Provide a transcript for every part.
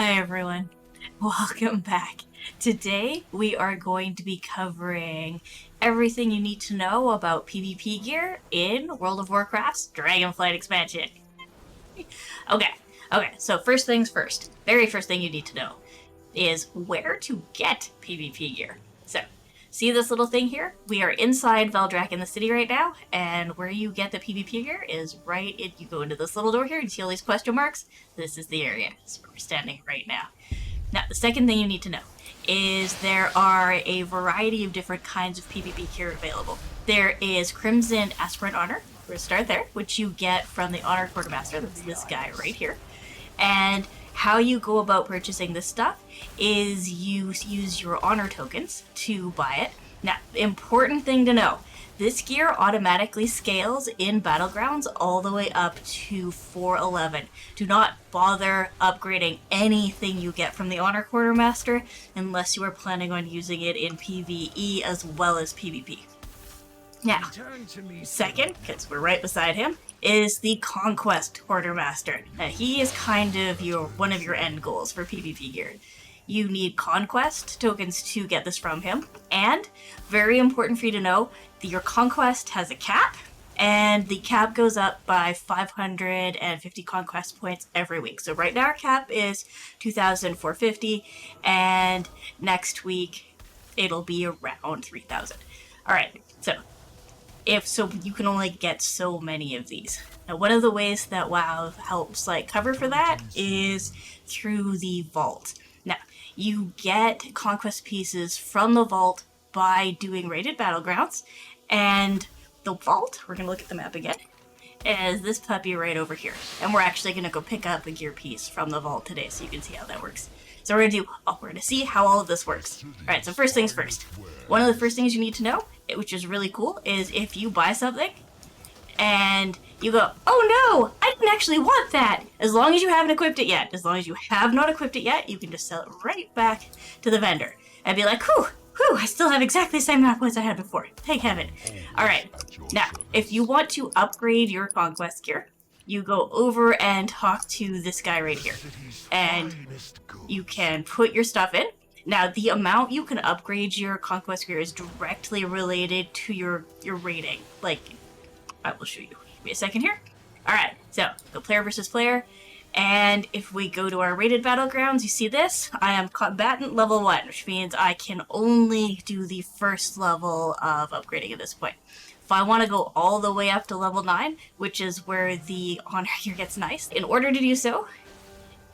Hi everyone, welcome back. Today we are going to be covering everything you need to know about PvP gear in World of Warcraft's Dragonflight expansion. Okay, so first things first, very first thing you need to know is where to get PvP gear. So, see this little thing here? We are inside Veldrak in the city right now, and where you get the PvP gear is right in, you go into this little door here, and see all these question marks? This is the area. That's where we're standing right now. Now, the second thing you need to know is there are a variety of different kinds of PvP gear available. There is Crimson Aspirant Honor, we're going to start there, which you get from the Honor Quartermaster, that's this guy right here. And how you go about purchasing this stuff is you use your honor tokens to buy it. Now, important thing to know, this gear automatically scales in Battlegrounds all the way up to 411. Do not bother upgrading anything you get from the Honor Quartermaster unless you are planning on using it in PvE as well as PvP. Now, second, because we're right beside him, is the Conquest Quartermaster. Now, he is kind of one of your end goals for PvP gear. You need Conquest tokens to get this from him, and very important for you to know, your Conquest has a cap, and the cap goes up by 550 Conquest points every week. So right now our cap is 2,450, and next week it'll be around 3,000. Alright, so you can only get so many of these. Now, one of the ways that WoW helps cover for that is through the vault. Now, you get conquest pieces from the vault by doing raided battlegrounds, and the vault, we're gonna look at the map again, is this puppy right over here. And we're actually gonna go pick up a gear piece from the vault today so you can see how that works. So we're gonna see how all of this works. Alright, so first things first. One of the first things you need to know, which is really cool, is if you buy something and you go, oh no, I didn't actually want that. As long as you haven't equipped it yet, as long as you have not equipped it yet, you can just sell it right back to the vendor and be like, whew, I still have exactly the same amount of points I had before. Thank heaven. Alright, now, if you want to upgrade your Conquest gear, you go over and talk to this guy right here. And you can put your stuff in. Now, the amount you can upgrade your Conquest gear is directly related to your rating. I will show you. Give me a second here. Alright, so go player versus player. And if we go to our rated battlegrounds, you see this? I am Combatant level 1, which means I can only do the first level of upgrading at this point. If I want to go all the way up to level 9, which is where the honor gear gets nice, in order to do so,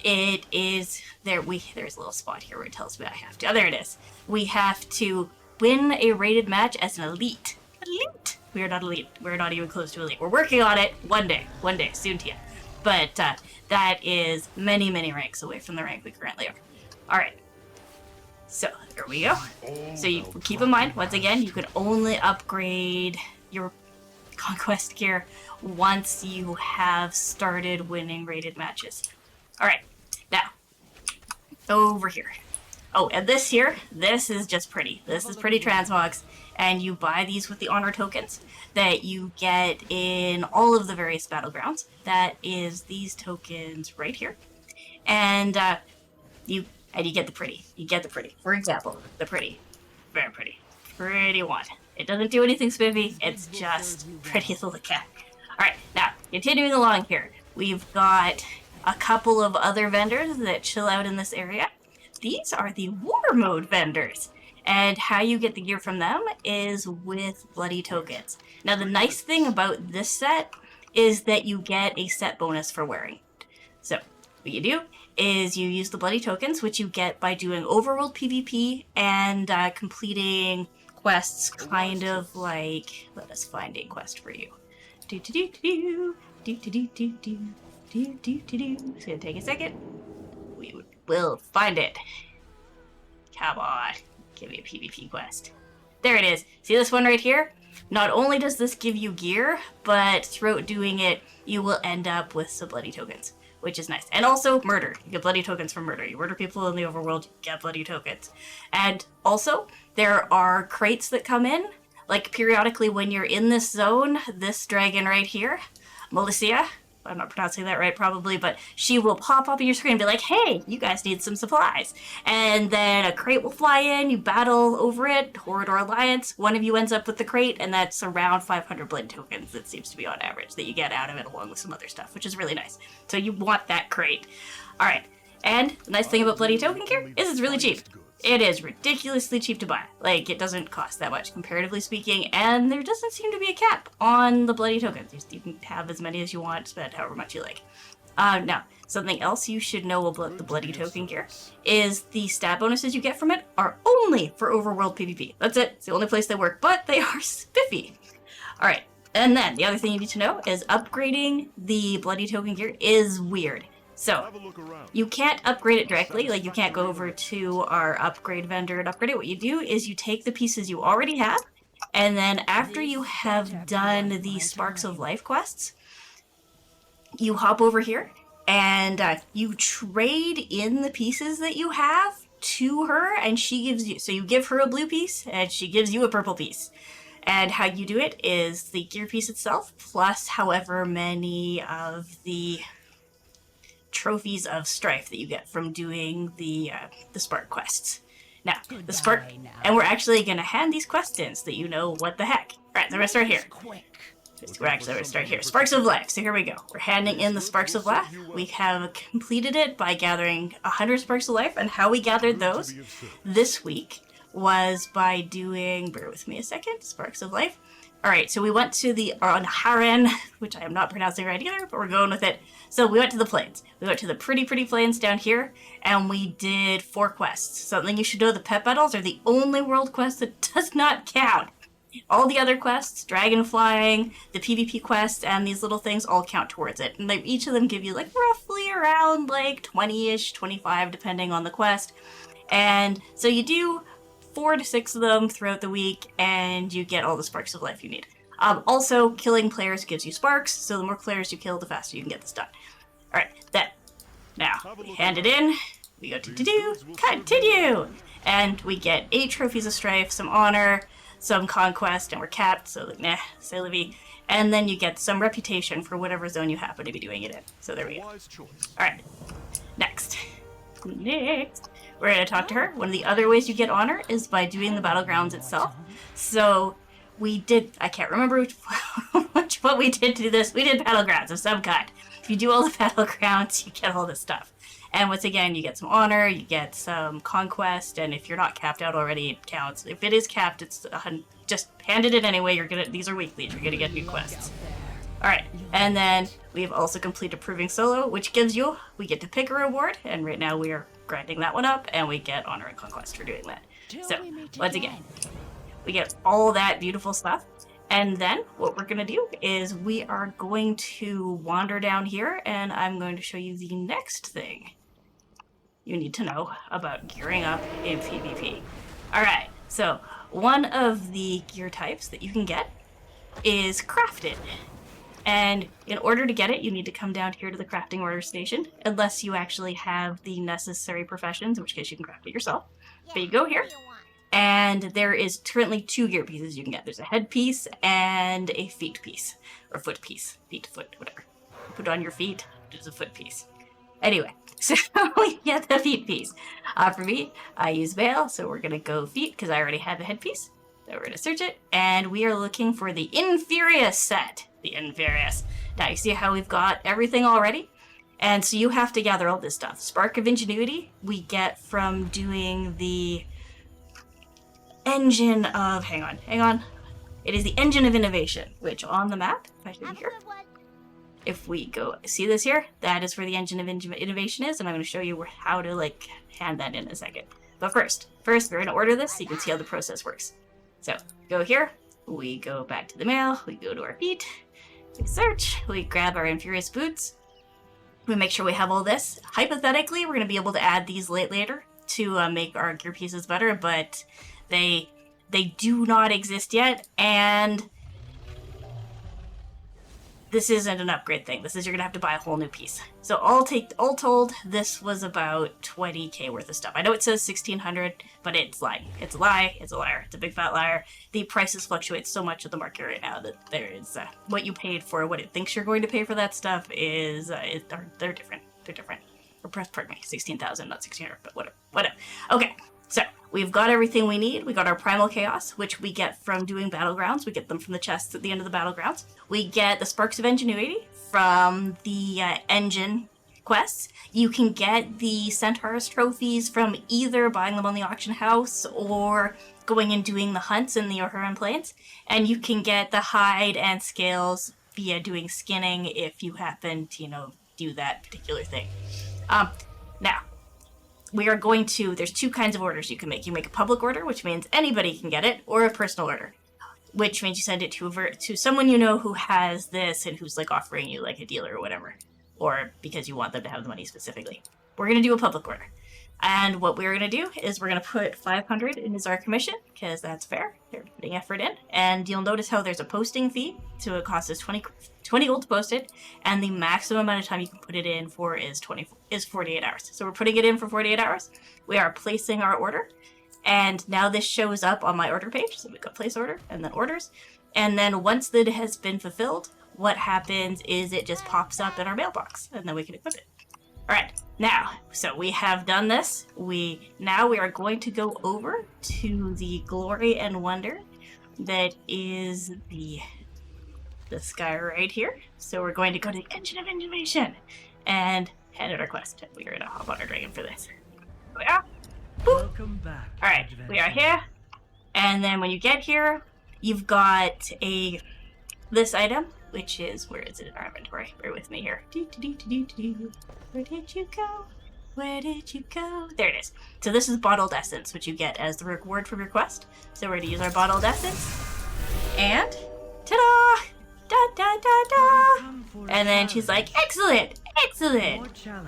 it is there's a little spot here where it tells me I have to. Oh, there it is. We have to win a rated match as an elite. Elite? We are not elite. We're not even close to elite. We're working on it one day, soon to you. But that is many, many ranks away from the rank we currently are. Alright. So, there we go. So you keep in mind, once again, you can only upgrade your Conquest gear once you have started winning rated matches. Alright, now, over here. Oh, and this is just pretty. This is pretty transmogs, and you buy these with the honor tokens that you get in all of the various battlegrounds. That is these tokens right here. And you get the pretty. You get the pretty. For example, the pretty. Very pretty. Pretty one. It doesn't do anything spiffy, it's just pretty to look at. Alright, now, continuing along here, we've got a couple of other vendors that chill out in this area. These are the War Mode vendors, and how you get the gear from them is with bloody tokens. Now, the nice thing about this set is that you get a set bonus for wearing. So, what you do is you use the bloody tokens, which you get by doing overworld PvP and completing quests, kind of like, let us find a quest for you. It's gonna take a second. We will find it. Come on, give me a PvP quest. There it is. See this one right here? Not only does this give you gear, but throughout doing it, you will end up with some bloody tokens, which is nice. And also murder. You get bloody tokens from murder. You murder people in the overworld, you get bloody tokens. And also, there are crates that come in, periodically when you're in this zone, this dragon right here, Molisia, I'm not pronouncing that right probably, but she will pop up on your screen and be like, hey, you guys need some supplies. And then a crate will fly in, you battle over it, Horde or Alliance, one of you ends up with the crate, and that's around 500 blade tokens, it seems to be on average, that you get out of it along with some other stuff, which is really nice. So you want that crate. Alright, and the nice thing about Bloody Token Gear is it's really cheap. It is ridiculously cheap to buy. Like, it doesn't cost that much, comparatively speaking, and there doesn't seem to be a cap on the bloody tokens. You can have as many as you want, spend however much you like. Now, something else you should know about the bloody token gear is the stat bonuses you get from it are only for overworld PvP. That's it. It's the only place they work, but they are spiffy. Alright, and then the other thing you need to know is upgrading the bloody token gear is weird. So, you can't upgrade it directly, like you can't go over to our upgrade vendor and upgrade it. What you do is you take the pieces you already have, and then after you have done the Sparks of Life quests, you hop over here, and you trade in the pieces that you have to her, and she gives you, so you give her a blue piece, and she gives you a purple piece. And how you do it is the gear piece itself, plus however many of the trophies of strife that you get from doing the Spark quests. Now, the Spark, and we're actually going to hand these quests in so that you know what the heck. Alright, so we're going to start here. We're actually going to start here. Sparks of Life. So here we go. We're handing in the Sparks of Life. We have completed it by gathering 100 Sparks of Life, and how we gathered those this week was by doing, bear with me a second, Sparks of Life. Alright, so we went to the Onharan, which I am not pronouncing right either, but we're going with it. So we went to the plains. We went to the pretty plains down here, and we did 4 quests. Something you should know, the pet battles are the only world quest that does not count. All the other quests, dragon flying, the PvP quests, and these little things all count towards it. And each of them give you like roughly around like 20-ish, 25, depending on the quest. And so you do 4 to 6 of them throughout the week, and you get all the Sparks of Life you need. Also, killing players gives you sparks, so the more players you kill, the faster you can get this done. Alright, then. Now, we hand it in, we go to continue! And we get 8 trophies of strife, some honor, some conquest, and we're capped, so like, nah, c'est la vie. And then you get some reputation for whatever zone you happen to be doing it in. So there we go. Alright, next. We're going to talk to her. One of the other ways you get honor is by doing the battlegrounds itself. So we did, I can't remember what we did to do this. We did battlegrounds of some kind. If you do all the battlegrounds, you get all this stuff. And once again, you get some honor, you get some conquest, and if you're not capped out already, it counts. If it is capped, it's just hand it in anyway. You're gonna, these are weekly. You're gonna get new quests. Alright, and then we've also completed Proving Solo, which gives you, we get to pick a reward, and right now we are grinding that one up, and we get honor and conquest for doing that. So, once again, we get all that beautiful stuff, and then what we're going to do is we are going to wander down here, and I'm going to show you the next thing you need to know about gearing up in PvP. Alright, so one of the gear types that you can get is crafted. And in order to get it, you need to come down here to the crafting order station, unless you actually have the necessary professions, in which case you can craft it yourself. But you go here, and there is currently 2 gear pieces you can get. There's a head piece and a feet piece, or foot piece. Feet, foot, whatever. Put on your feet, there's a foot piece. Anyway, so we get the feet piece. For me, I use Veil, so we're going to go feet, because I already had the head piece. So we're going to search it, and we are looking for the Infurious set. The Infurious. Now you see how we've got everything already? And so you have to gather all this stuff. Spark of Ingenuity we get from doing the engine of, hang on. It is the engine of innovation, which on the map, if I can here, if we go, see this here? That is where the engine of innovation is, and I'm going to show you how to like hand that in a second. But first, we're going to order this so you can see how the process works. So, go here, we go back to the mail, we go to our feet, we search, we grab our Infurious boots, we make sure we have all this. Hypothetically, we're going to be able to add these later to make our gear pieces better, but they this isn't an upgrade thing. This is you're gonna have to buy a whole new piece. So all told, this was about 20k worth of stuff. I know it says 1600, but it's lying. It's a lie. It's a liar. It's a big fat liar. The prices fluctuate so much in the market right now that there is what you paid for what it thinks you're going to pay for that stuff is they're different. They're different. Or pardon me, 16,000, not 1600, but whatever. Okay. So, we've got everything we need. We got our Primal Chaos, which we get from doing Battlegrounds. We get them from the chests at the end of the Battlegrounds. We get the Sparks of Ingenuity from the engine quests. You can get the Centaurus trophies from either buying them on the auction house or going and doing the hunts in the Ohuran Plains. And you can get the hide and scales via doing skinning if you happen to, do that particular thing. Now, we are going to, there's two kinds of orders you can make. You make a public order, which means anybody can get it, or a personal order, which means you send it to someone you know who has this and who's like offering you like a dealer or whatever, or because you want them to have the money specifically. We're going to do a public order. And what we're going to do is we're going to put 500 in as our commission, because that's fair. They're putting effort in. And you'll notice how there's a posting fee, so it costs us 20 gold to post it, and the maximum amount of time you can put it in for is 48 hours. So we're putting it in for 48 hours. We are placing our order, and now this shows up on my order page. So we've got place order, and then orders. And then once that has been fulfilled, what happens is it just pops up in our mailbox, and then we can equip it. All right, now, so we have done this. Now we are going to go over to the glory and wonder that is this guy right here. So we're going to go to the Engine of Innovation and hand out our quest. We are going to hop on our dragon for this. Here we are. Welcome back. All right, we are here. And then when you get here, you've got this item, which is, where is it in our inventory? Bear with me here. Where did you go? Where did you go? There it is. So this is bottled essence, which you get as the reward from your quest. So we're going to use our bottled essence. And, ta-da! Da-da-da-da! And then she's like, excellent!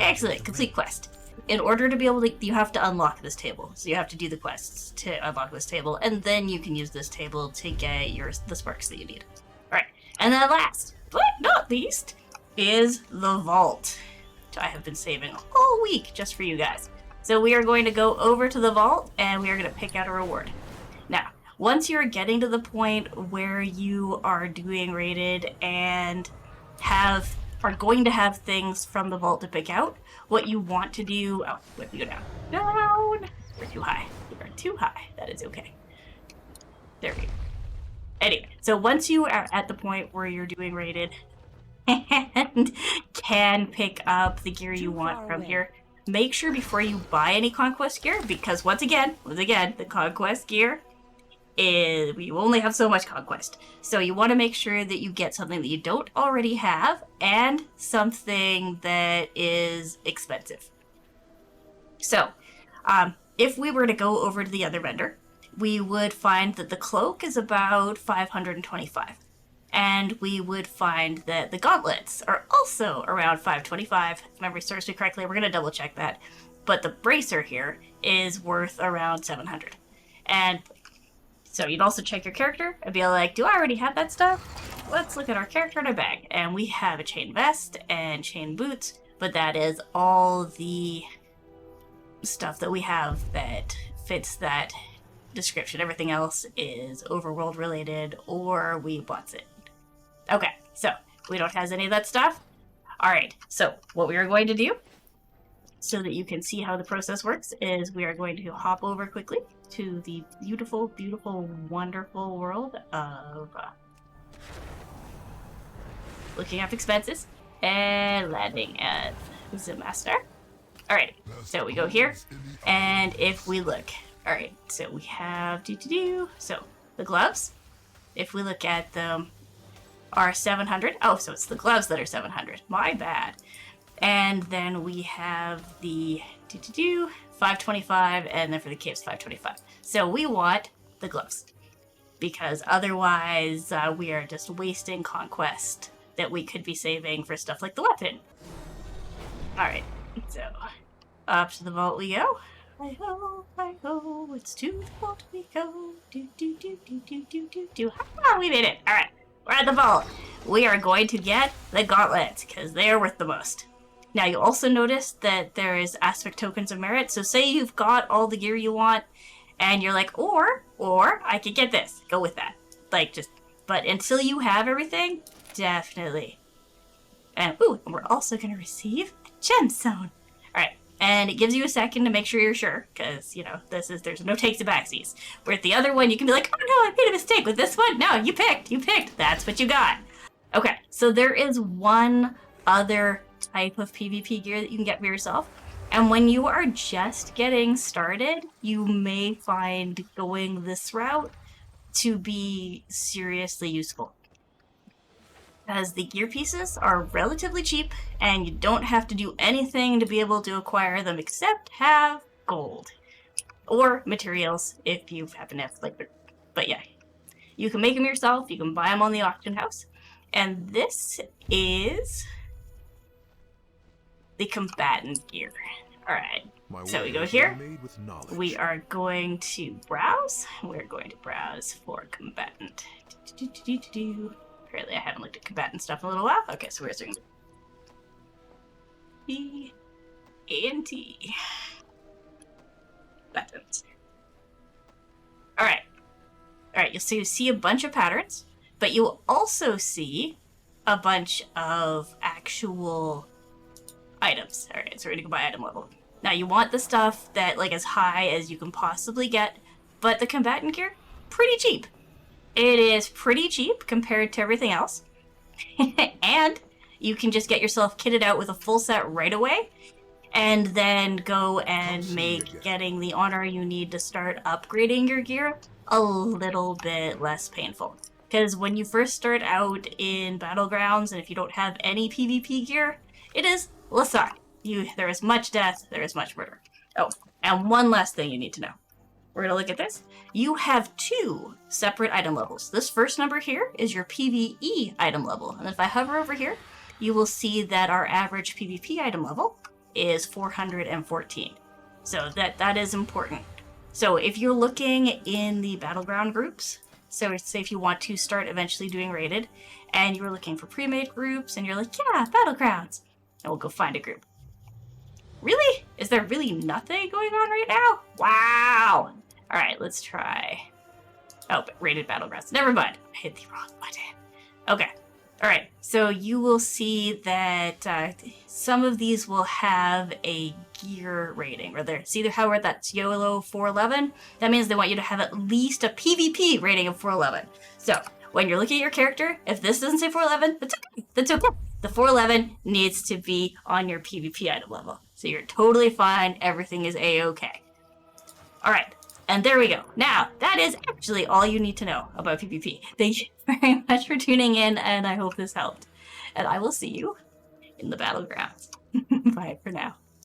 Excellent! Complete quest. In order to be able to, you have to unlock this table. So you have to do the quests to unlock this table, and then you can use this table to get the sparks that you need. Alright, and then last, but not least, is the vault. I have been saving all week just for you guys. So we are going to go over to the vault, and we are going to pick out a reward. Now, once you're getting to the point where you are doing rated and are going to have things from the vault to pick out, what you want to do... Oh, let me go down. Down! We're too high. We are too high. That is okay. There we go. Anyway, so once you are at the point where you're doing rated and can pick up the gear you want from here, make sure before you buy any Conquest gear, because once again, the Conquest gear is, you only have so much Conquest. So you want to make sure that you get something that you don't already have and something that is expensive. So, if we were to go over to the other vendor, we would find that the cloak is about 525. And we would find that the gauntlets are also around 525. If memory serves me correctly, we're going to double check that. But the bracer here is worth around 700. And so you'd also check your character and be like, do I already have that stuff? Let's look at our character in our bag. And we have a chain vest and chain boots, but that is all the stuff that we have that fits that description. Everything else is overworld related or we bought it. Okay, so we don't have any of that stuff. All right, so what we are going to do so that you can see how the process works is we are going to hop over quickly to the beautiful, beautiful, wonderful world of looking up expenses and landing at the master. All right, so we go here, and if we look, all right, so we have so the gloves, if we look at them, are 700. Oh, so it's the gloves that are 700. My bad. And then we have the 525, and then for the caves 525. So we want the gloves because otherwise we are just wasting Conquest that we could be saving for stuff like the weapon. All right, so up to the vault we go. I go, it's to the vault we go. Do. Ha, we made it. All right. we're at the vault. We are going to get the gauntlets, because they are worth the most. Now, you'll also notice that there is aspect tokens of merit. So say you've got all the gear you want, and you're like, or I could get this. Go with that. Like, but until you have everything, definitely. And, we're also going to receive a gemstone. Alright, and it gives you a second to make sure you're sure, because, you know, there's no takes and backsies. Where at the other one, you can be like, oh no, I made a mistake with this one. No, you picked. That's what you got. Okay, so there is one other type of PvP gear that you can get for yourself. And when you are just getting started, you may find going this route to be seriously useful. As the gear pieces are relatively cheap, and you don't have to do anything to be able to acquire them except have gold. Or materials, if you happen to have, like, but yeah. You can make them yourself, you can buy them on the auction house. And this is the combatant gear. Alright, so we go here. We are going to browse. We're going to browse for combatant. Apparently I haven't looked at combatant stuff in a little while. Okay, so we're doing B, A, and T. Buttons. Alright, you'll see a bunch of patterns, but you'll also see a bunch of actual items. Alright, so we're gonna go by item level. Now you want the stuff that, like, as high as you can possibly get, but the combatant gear, pretty cheap. It is pretty cheap compared to everything else. And you can just get yourself kitted out with a full set right away, and then go and make getting the honor you need to start upgrading your gear a little bit less painful. Because when you first start out in Battlegrounds, and if you don't have any PvP gear, it is suck. There is much death, there is much murder. Oh, and one last thing you need to know. We're gonna look at this. You have 2 separate item levels. This first number here is your PvE item level. And if I hover over here, you will see that our average PvP item level is 414. So that is important. So if you're looking in the Battleground groups, so say if you want to start eventually doing rated, and you're looking for pre-made groups, and you're like, yeah, Battlegrounds, and we'll go find a group. Really? Is there really nothing going on right now? Wow! Alright, let's try. Oh, rated Battlegrounds. Never mind. I hit the wrong button. Okay. Alright, so you will see that some of these will have a gear rating. See how we're at that YOLO 411? That means they want you to have at least a PvP rating of 411. So, when you're looking at your character, if this doesn't say 411, that's okay. That's okay. The 411 needs to be on your PvP item level. So you're totally fine. Everything is A-okay. Alright, and there we go. Now, that is actually all you need to know about PvP. Thank you very much for tuning in, and I hope this helped. And I will see you in the Battlegrounds. Bye for now.